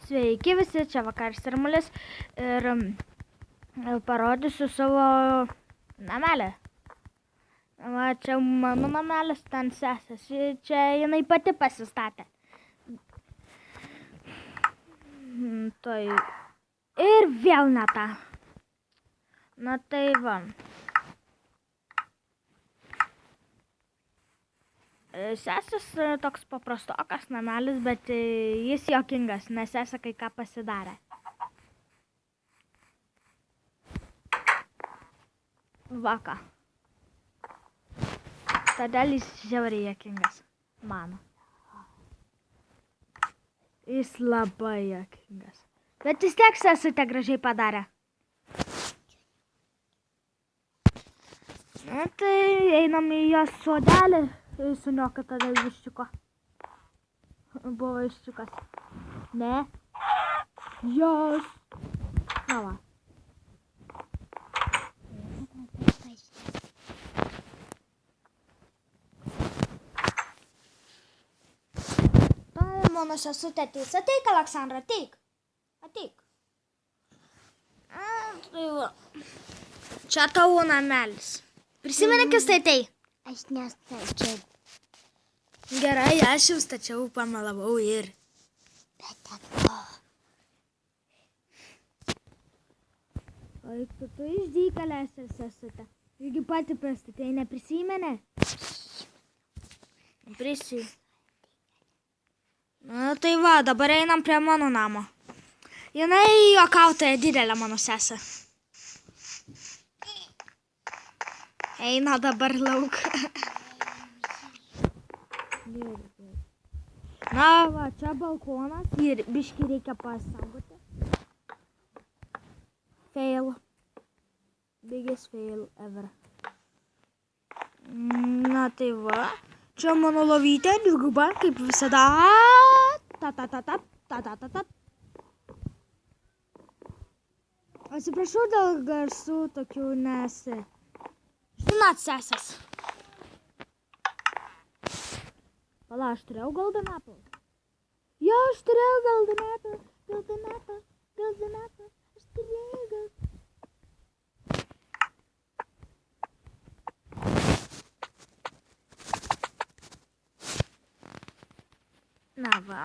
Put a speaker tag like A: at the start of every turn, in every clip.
A: Sveiki visi, čia Vakaris Ramulis ir parodysiu savo namelį. Va, čia mano namelis, ten sesės, čia jinai pati pasistatė. Tai ir vėl ne tą. Na tai va. Sesės toks paprastokas namelis, bet jis juokingas, nes sesė kai ką pasidarė. Vaka. Todėl jis žiauriai juokingas. Mano. Jis labai juokingas. Bet vis tiek sesutė gražiai padarė. Na tai einam į jos sodelį. Sunioka tada viščiuko. Buvo viščiukas. Ne. Jos. Na va. Tai mano sesutė ateis. Ateik, Aleksandra, ateik. Ateik. Tai va. Čia tavo namelis. Prisimeni, kas tai atei?
B: Aš nestačiau.
A: Gerai, aš jau stačiau, pamalavau ir.
B: Bet ako.
A: O tu išdykalės ir sesutė. Irgi pati pastatė, neprisimeni? Prisimeni. Na tai va, dabar einam prie mano namo. Jinai juokautoja didelė mano sesė. Eina dabar lauk. Na va, čia balkonas ir biškį reikia pasaugoti. Fail. Biggest fail ever. Na tai va, čia mano lovytė, dviguba, kaip visada. Atsiprašau dėl garsų tokių, nes... Žinot, sesės. Pala, aš turėjau golden apple. Jo, aš turėjau golden apple. Aš turėjau golden. Na va.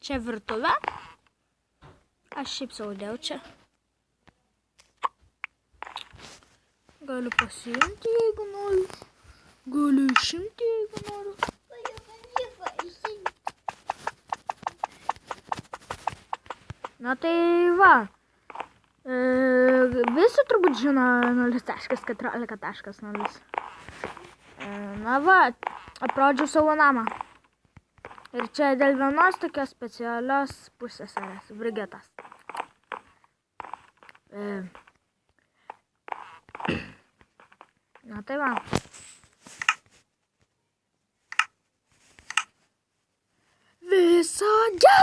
A: Čia virtuvė. Aš šiaip saudėjau čia. Galiu pasiimti, jeigu noriu. Galiu išimti, jeigu noriu. Na tai va. Visi turbūt žino 0.14.0. Na va, aprodžiau savo namą. Ir čia dėl vienos tokios specialios pusseserės, Brigitos. Na tai va. Viso gero!